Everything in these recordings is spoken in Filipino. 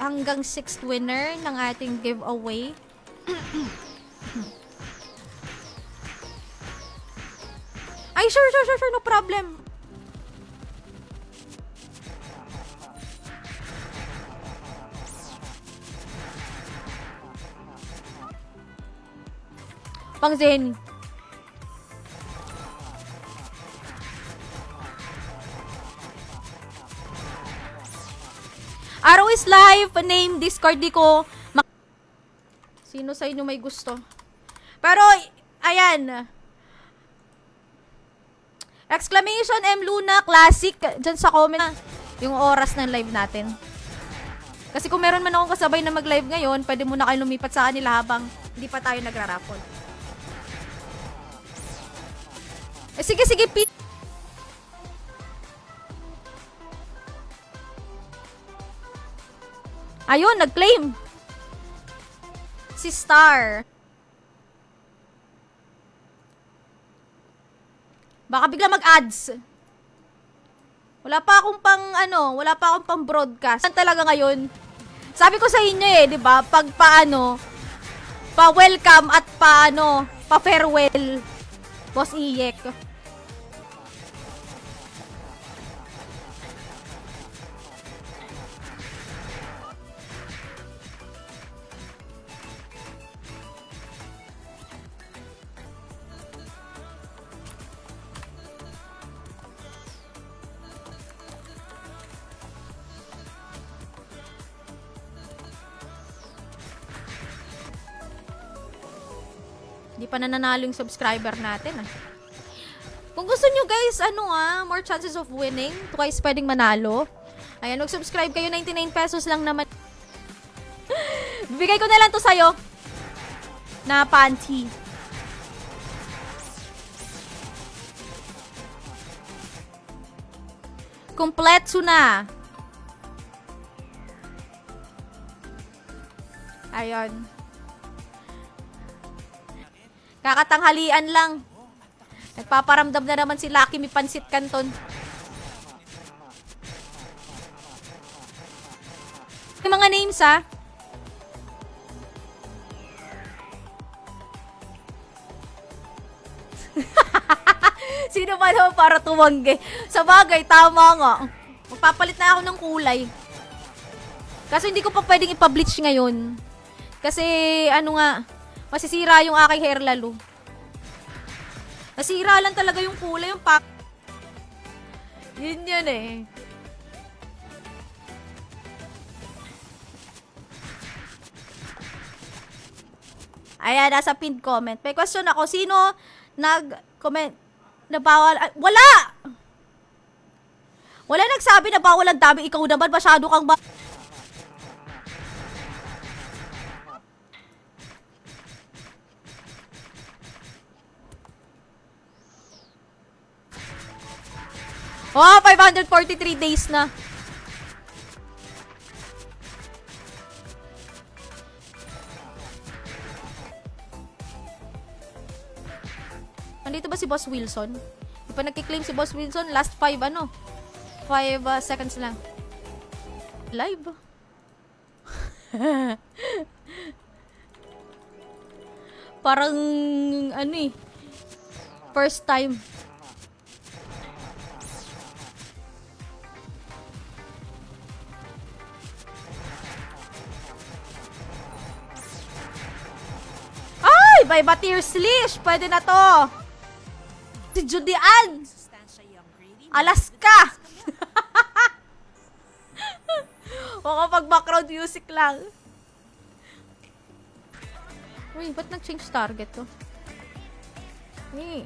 hanggang 6th winner ng ating giveaway. Ay, sure, no problem. Pang Zen. Araw is live, name, Discord di ko. Sino sa inyo may gusto? Pero, ayan. Exclamation M Luna Classic dyan sa comment yung oras ng live natin. Kasi kung meron man akong kasabay na mag-live ngayon, pwede muna kayo lumipat sa kanila habang hindi pa tayo nagra-raffle. Sige, Pete. Ayun, nag-claim. Si Star. Baka bigla mag-ads. Wala pa akong pang broadcast. Saan talaga ngayon? Sabi ko sa inyo 'di ba? Pag pa-welcome at pa-farewell. Boss Iyek. Hindi pa nananalo yung subscriber natin. Kung gusto nyo guys, more chances of winning, twice pwedeng manalo. Ayan, mag-subscribe kayo, 99 pesos lang naman. Bibigay ko na lang to sa'yo. Na panty. Kompletso na. Ayun. Kakatanghalian lang. Nagpaparamdam na naman si Lucky Mi Pansit Canton. Yung mga names Sino ba naman para tumanggi? Sa bagay, tama nga. Magpapalit na ako ng kulay. Kasi hindi ko pa pwedeng ipa-bleach ngayon. Kasi masisira yung aking hair lalo. Nasira lang talaga yung kulay, yung pack. Yun Ayan, nasa pinned comment. May question ako, sino nag-comment na bawal? Wala! Wala nagsabi na bawal ang dami. Ikaw naman, masyado kang Oh, 543 days na. Nandito ba si Boss Wilson? Di pa nagkiklaim si Boss Wilson. Last 5 seconds lang. Live. Parang, first time. By Batir Slish. Pwede na to. Si Judian. Alaska. O kapag background music lang. Uy, ba't nag-change target to?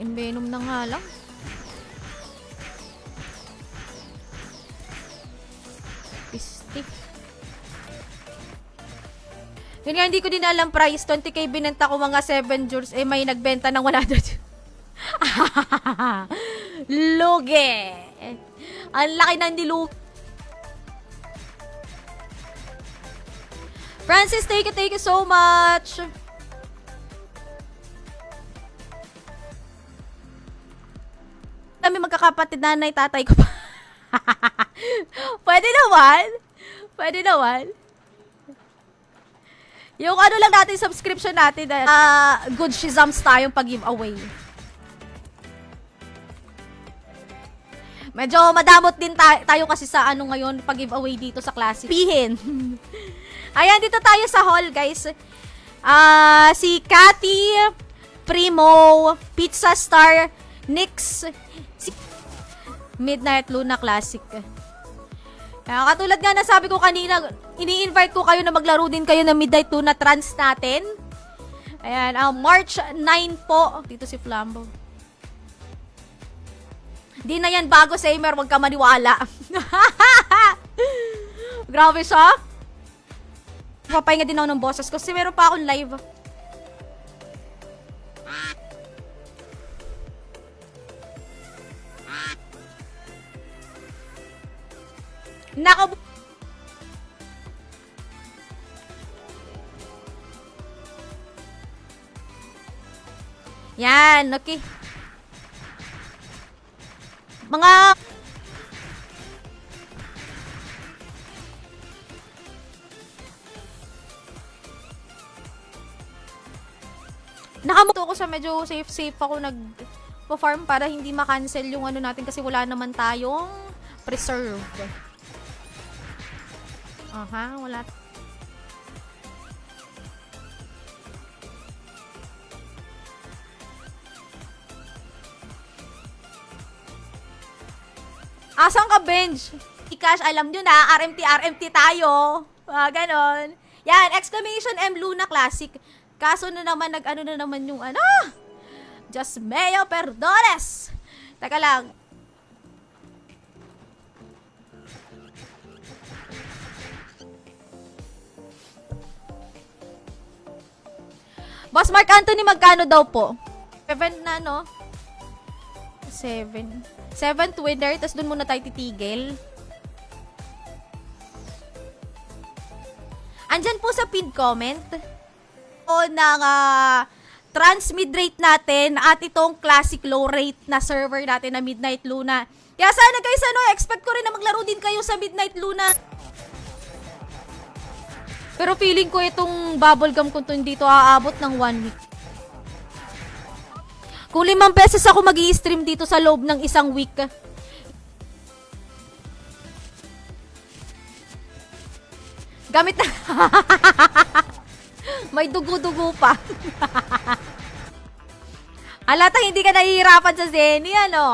Envenom na nga lang. Pistik. Yun nga, hindi ko din alam price. 20k binenta ko mga 7 jewels. May nagbenta ng 100. Lugi. Ang laki ng nilugi. Francis, thank you so much. Kami magkakapatid, nanay, tatay ko pa. Pwede naman. Yung ano lang natin, subscription natin, good shizams tayong pag-giveaway. Medyo madamot din tayo kasi sa ano ngayon, pag-giveaway dito sa Classic. Pihin. Ayan, dito tayo sa hall, guys. Si Cathy, Primo, Pizza Star, Nix, Midnight Luna Classic. Katulad nga na sabi ko kanina, ini-invite ko kayo na maglaro din kayo ng Midnight Luna Trans natin. Ayan, March 9 po. Dito si Flambo. Di na yan bago, Samer. Huwag ka maniwala. Grabe siya. Papahinga din ako ng boses ko kasi meron pa akong live. Naka... Yan, okay. Mga... Nakamuto ako sa medyo safe ako nag-farm para hindi ma-cancel yung ano natin kasi wala naman tayong preserve. Aha, wala. Asan ka, bench? I-cash, alam nyo na, RMT tayo. Ganon. Yan, exclamation M Luna Classic. Kaso na naman, nag-ano na naman yung ano? Just meo perdones. Teka lang. Boss Mark Anthony, magkano daw po? 7 na, no? 7. 7th winner, tapos dun muna tayo titigil. Andyan po sa pinned comment o ng transmid rate natin at itong classic low rate na server natin na Midnight Luna. Kaya sana guys, expect ko rin na maglaro din kayo sa Midnight Luna. Pero feeling ko itong bubblegum ko dito aabot ng 1 week. Kung 5 pesos ako mag-i-stream dito sa loob ng isang week. Gamit na. May dugo-dugo pa. Alata, hindi ka nahihirapan sa Zenny, ano?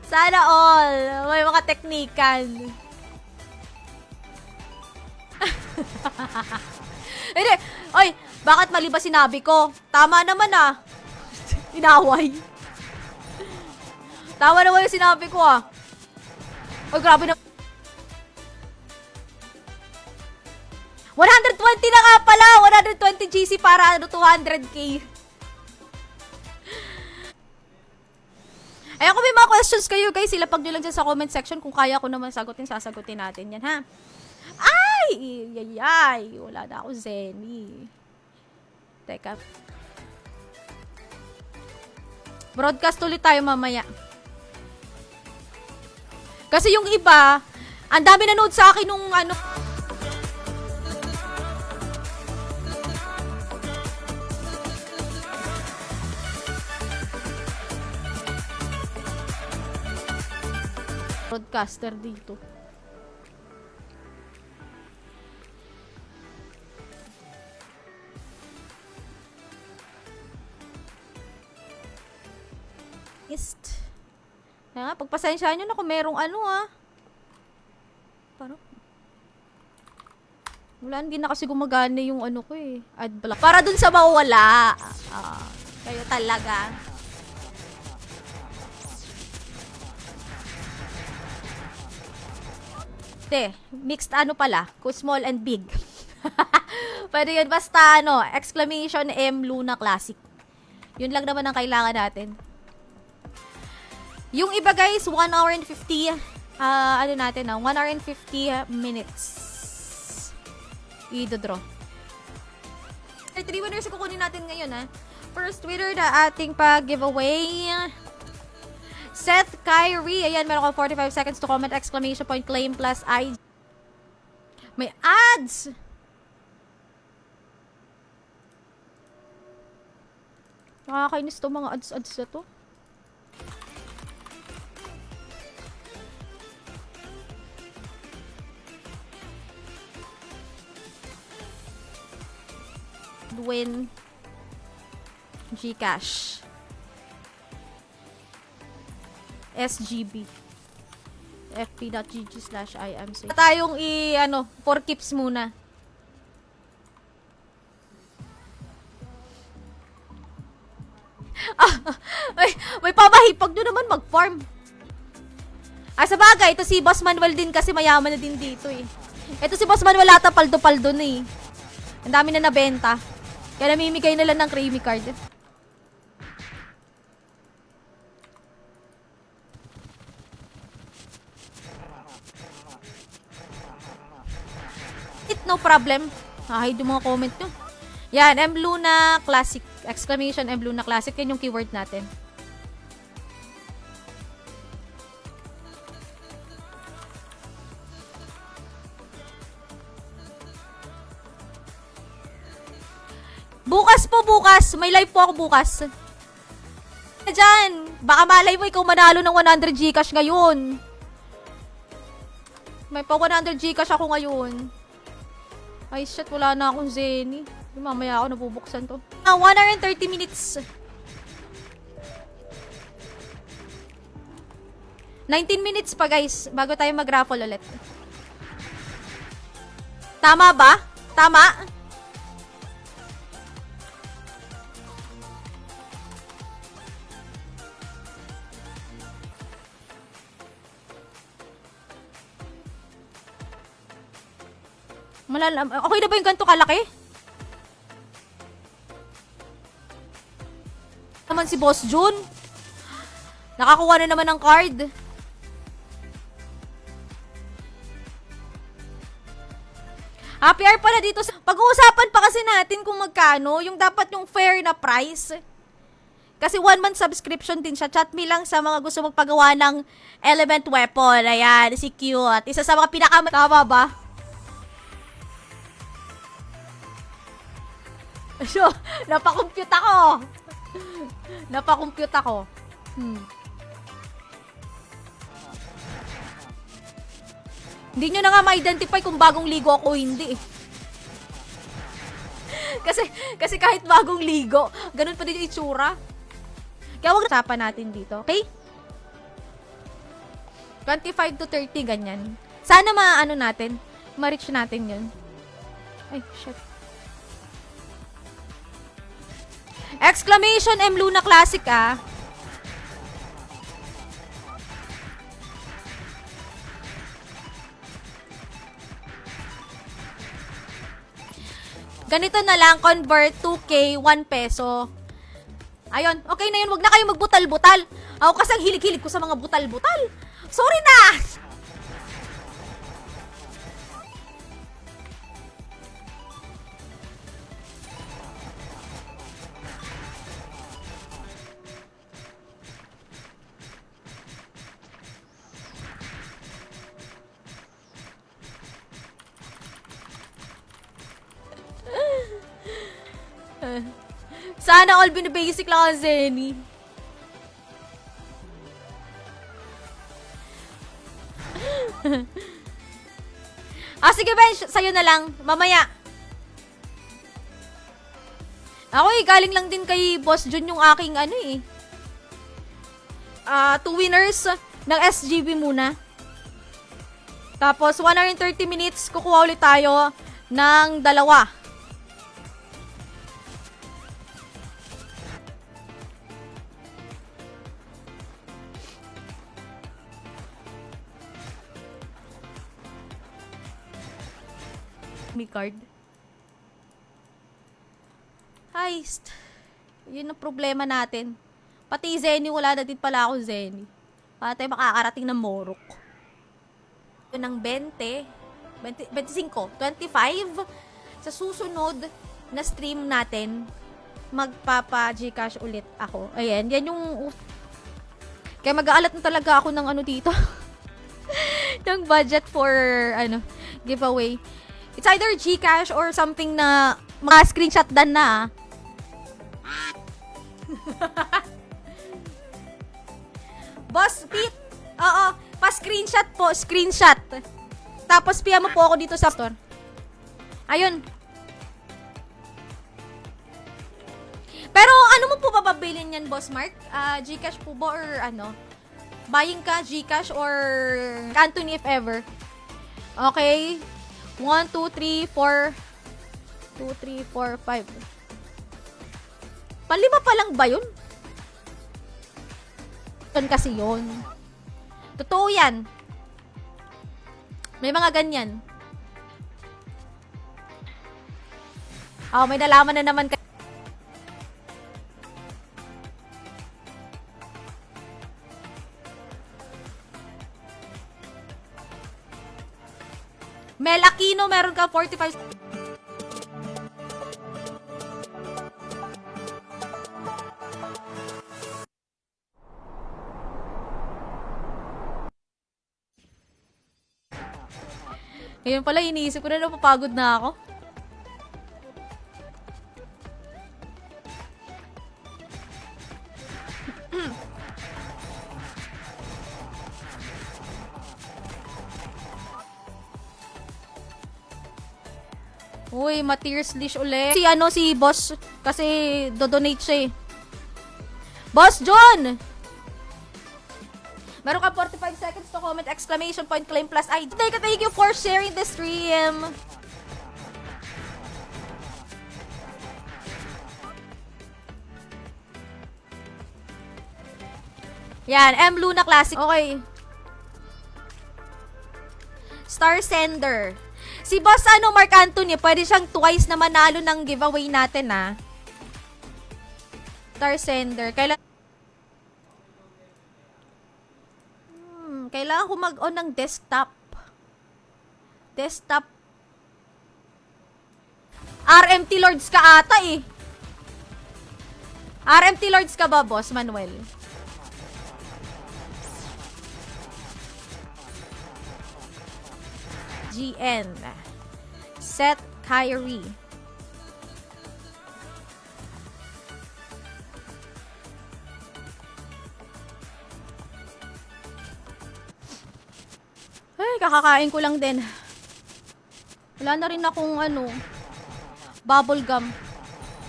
Sana all. May mga teknikan. Hindi. Oy, bakit mali ba sinabi ko? Tama naman ah. Inaway. Tama naman yung sinabi ko ah. Oy, grabe na. 120 na nga pala. 120 GC para 200k. Ayan, kung may mga questions kayo guys, ilapag nyo lang dyan sa comment section. Kung kaya ko naman sagutin, sasagutin natin yan ha. Ay! Yayay! Wala na ako Zenny. Teka. Broadcast ulit tayo mamaya. Kasi yung iba, ang dami nanood sa akin nung ano... broadcaster dito. Ha, pagpasensyahan nyo na kung merong ano Parang wala, hindi na kasi gumagana yung ano ko eh. Ad block. Para dun sa mawala. Kayo talaga. Mixed ano pala, kung small and big. Pwede yun, basta exclamation M Luna Classic. Yun lang naman ang kailangan natin. Yung iba guys, 1 hour and 50, 1 hour and 50 minutes. I-draw. 3 winners kukunin natin ngayon First winner na ating pag-giveaway. Seth Kyrie. Ayan, meron ko 45 seconds to comment, exclamation point, claim plus IG. May ads! Nakakainis to mga ads-ads na to. Win Gcash SGB fp.gg/imc. Tayong for keeps muna. May pamahipag doon naman mag-farm. Sa bagay, ito si Boss Manuel din kasi mayaman na din dito eh. Ito si Boss Manuel ata paldo-paldo na eh. Ang dami na nabenta. Kaya namimigay na lang ng creamy card. No problem. Hide yung mga comment nyo. Yan, M. Luna Classic. Exclamation M. Luna Classic. Yan yung keyword natin. Bukas po, bukas. May live po ako bukas. Diyan. Baka malay mo ikaw manalo ng 100 Gcash ngayon. May pa 100 Gcash ako ngayon. Ay, shit. Wala na akong Zenny. Mamaya ako nabubuksan to. 1 hour and 30 minutes. 19 minutes pa, guys. Bago tayo mag-raffle ulit. Tama ba? Tama? Okay na ba yung ganito kalaki? Naman si Boss Jun. Nakakuha na naman ng card. Happy hour pala dito. Pag-uusapan pa kasi natin kung magkano yung dapat yung fair na price. Kasi 1 month subscription din siya. Chat me lang sa mga gusto magpagawa ng element weapon. Ayan, si Cute. Isa sa mga tama ba? So, napakompute ako. Napakompute ako. Hindi nyo na nga ma-identify kung bagong ligo ako o hindi. kasi kahit bagong ligo, ganun pa din yung itsura. Kaya wag usapan natin dito, okay? 25 to 30, ganyan. Sana ma-ano natin, ma-reach natin yun. Ay, shit. Exclamation M. Luna Classic, ah. Ganito na lang, convert 2K, 1 peso. Ayun, okay na yun. Huwag na kayo magbutal-butal. Ako kasi ang hilig-hilig ko sa mga butal-butal. Sorry na! Sana all binibasic lang ang Zenny. Sige Ben, sa'yo na lang. Mamaya. Ako galing lang din kay Boss Jun yung aking 2 winners ng SGB muna. Tapos 1 hour and 30 minutes, kukuha ulit tayo ng 2. Card. Heist. Yun ang problema natin. Pati Zenny, wala na din pala ako Zenny. Para tayo makakarating ng Morok. Yun ang 20, 25, 25. Sa susunod na stream natin, magpapa-Gcash ulit ako. Ayan, yan yung... Kaya mag-aalat na talaga ako ng dito. ng budget for, giveaway. It's either Gcash or something na mga screenshot dan na. Boss Pete, oo, pa-screenshot po, screenshot. Tapos PM mo po ako dito sa store. Ayun. Pero ano mo po bababilin yan, Boss Mark? GCash po ba or ano? Buying ka, GCash or Anthony if ever? Okay. 1, 2, 3, 4. 2, 3, 4, 5. Palima pa lang ba yun? Yun kasi yun. Totoo yan. May mga ganyan. Oh, may nalaman na naman. Mel Aquino, meron ka 45. Ngayon pala, iniisip ko na napapagod na ako. Uy, ma-tears leash ulit. Si Boss, kasi do-donate siya eh. Boss John! Meron ka 45 seconds to comment, exclamation point, claim plus ID. Thank you for sharing the stream. Yan, M. Luna Classic. Okay. Star Sender. Si Boss Mark Anthony, pwede siyang twice na manalo ng giveaway natin, Star Sender. Kailangan ko mag-on ng desktop. Desktop. RMT Lords ka ata eh. RMT Lords ka ba, Boss Manuel? GN. Set Kyrie. Ay, kakakain ko lang din. Wala na rin akong bubble gum.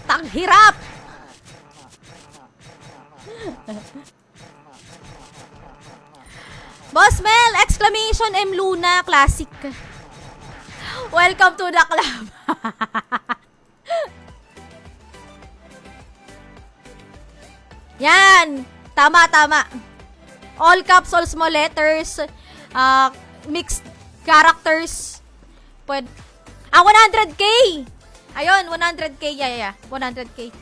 Tanghirap! Boss Mel! Exclamation M. Luna Classic. Welcome to the club. Yan! Tama, tama. All caps, all small letters. Mixed characters. Pwede. 100k! Ayun, 100k. Yeah. 100k.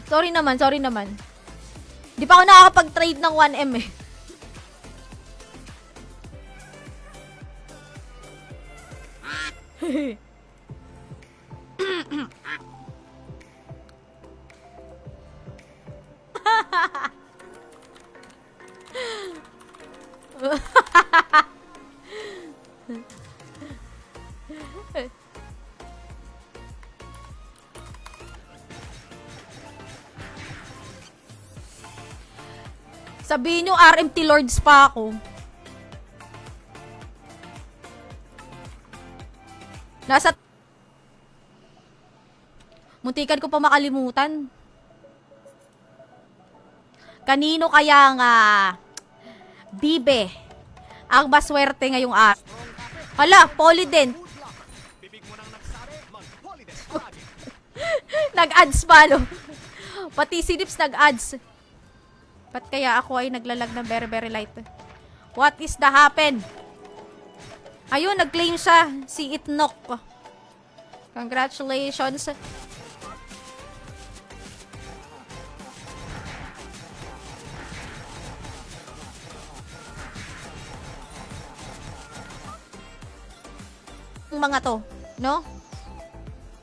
Sorry naman. Di pa ako nakakapag-trade ng 1M eh. Sabihin nyo, RMT Lords pa ako. Muntikan ko pa makalimutan. Kanino kaya nga Bibe ang maswerte ngayong araw? Hala, Polydent. Nag-ads palo. Pati si Dips nag-ads. Ba't kaya ako ay naglalag ng very very light? What is the happen? Ayun, nag-claim siya. Si Itnok. Congratulations. Mga to, no?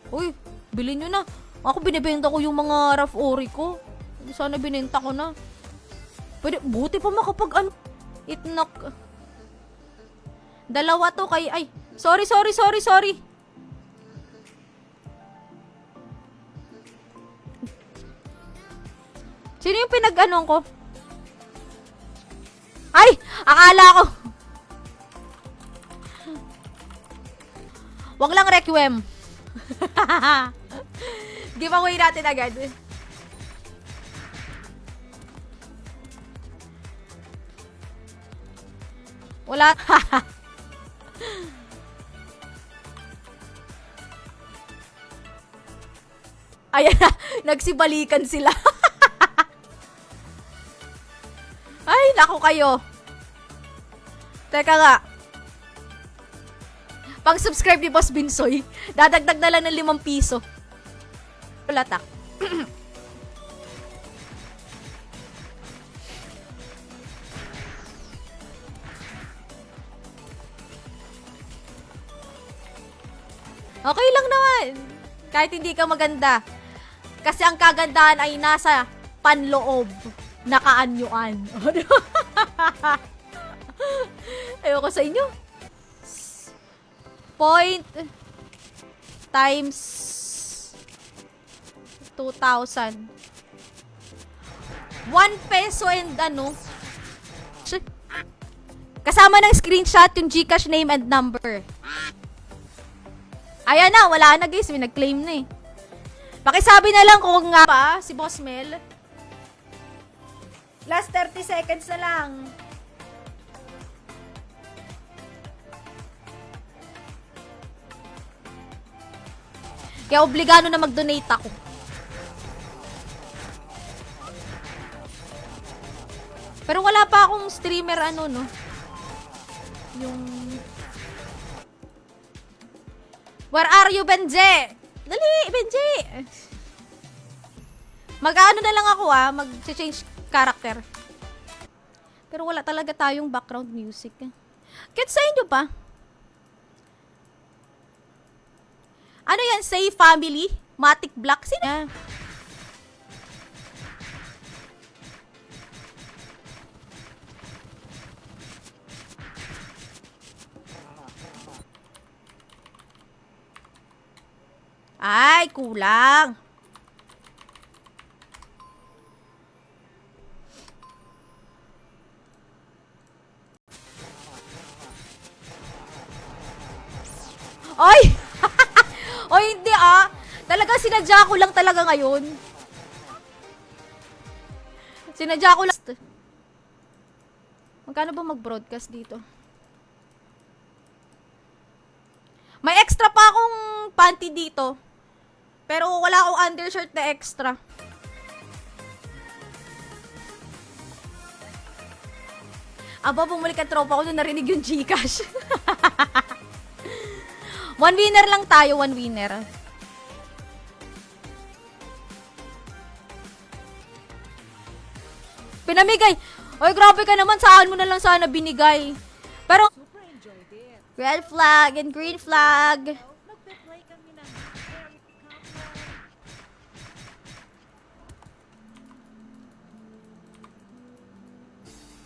Uy, bilhin nyo na. Ako binibenta ko yung mga rough ori ko. Sana binenta ko na. Pwede, buti pa makapag Itnok. Dalawa to kay, ay, sorry. Sino yung pinag-anon ko? Ay! Akala ko! Wag lang requiem. Giveaway natin agad. Wala. Ayan na. Nagsibalikan sila. Ay, naku kayo. Teka nga. Pag-subscribe ni Boss Binsoy, dadagdag na lang ng 5 piso. Latak. Okay lang naman. Kahit hindi ka maganda. Kasi ang kagandahan ay nasa panloob. Nakaanyuan. Ayoko sa inyo. Point times 2,000. 1 peso and ano. Kasama ng screenshot yung GCash name and number. Ayan na, wala na guys. May nag-claim na eh. Pakisabi na lang kung nga pa si Boss Mel. Last 30 seconds na lang. Kaya obligado na mag-donate ako. Pero wala pa akong streamer ano no. Yung Where are you, Benje? Dali, Benje! Mag-ano na lang ako mag-change character. Pero wala talaga tayong background music. Kahit sa inyo pa. Ano yan? Say Family? Matic Black? Sino? Ay, kulang. Oy! Oy, hindi Talaga sinadya ko lang talaga ngayon. Sinadya ko lang. Magkano ba mag-broadcast dito? May extra pa akong panty dito. Pero wala akong undershirt na extra. Aba, bumalik ang tropa ko nung narinig yung GCash. 1 winner lang tayo, 1 winner. Pinamigay. Oy, grabe ka naman. Saan mo na lang sana binigay. Pero, red flag and green flag.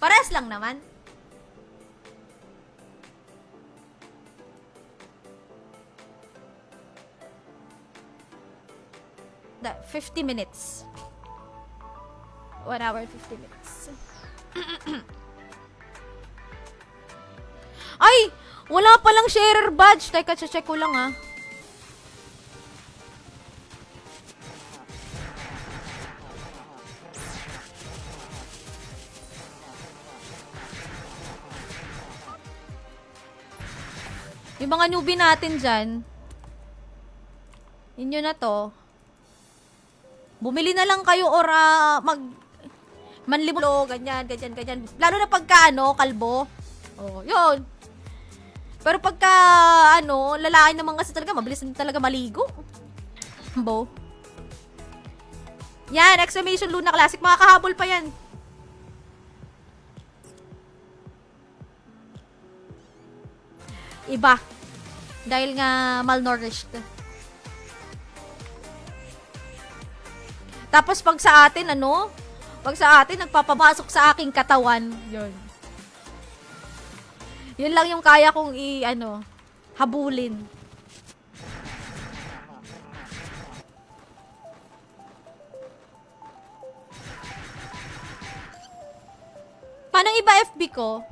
Pares lang naman. The 50 minutes. 1 hour, 50 minutes. Ay! Wala palang sharer badge. Teka, check ko lang Yung mga newbie natin dyan, inyo na to, bumili na lang kayo or manlibulo, ganyan. Lalo na pagka, kalbo. Oh, yun. Pero pagka, lalaki naman kasi talaga, mabilis na talaga maligo. Bo. Yan, exclamation Luna Classic. Makakahabol pa yan. Iba. Dahil nga malnourished. Tapos pag sa atin, pag sa atin, nagpapapasok sa aking katawan. Yun. Yun lang yung kaya kong habulin. Anong iba FB ko?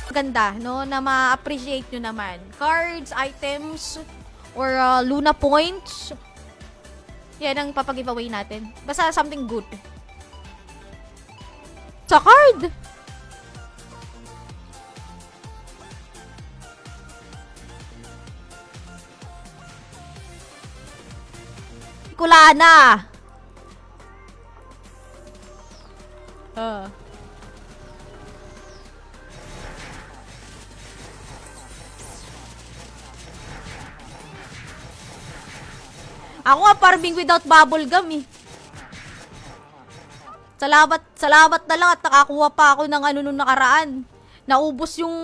Ganda, no? Na ma-appreciate nyo naman. Cards, items, or Luna points. Yan ang papag-giveaway natin. Basta something good. Sa card! Kulana! Ako nga farming without bubble gum eh. Salamat na lang at nakakuha pa ako ng ano nung nakaraan. Naubos yung...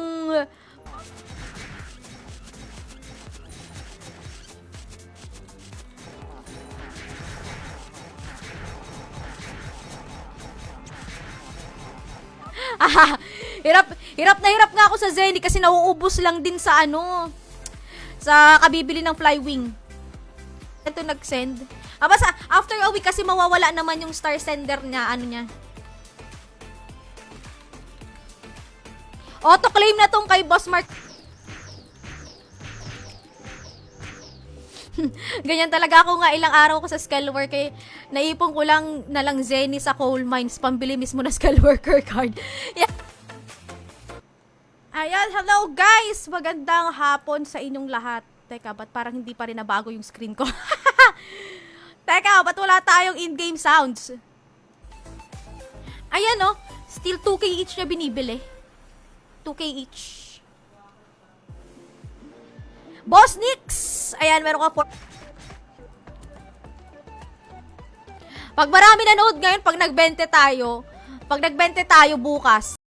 hirap na hirap nga ako sa Zenny kasi nauubos lang din sa ano, sa kabibili ng Flywing. Ito nag-send. Basta after a week kasi mawawala naman yung star sender niya, ano niya. Auto-claim na tong kay Boss Mark. Ganyan talaga ako nga ilang araw ko sa Skull Work eh. Naipon ko lang na lang Zenny sa coal mines, pambili mismo na Skull Worker card. Yeah. Ayan, hello guys! Magandang hapon sa inyong lahat. Teka, ba't parang hindi pa rin nabago yung screen ko? Teka, ba't wala tayong in-game sounds? Ayan oh, still 2K each na binibili. 2K each. Boss Nix! Ayan, meron ka Pag marami nanood ngayon, pag nagbente tayo bukas,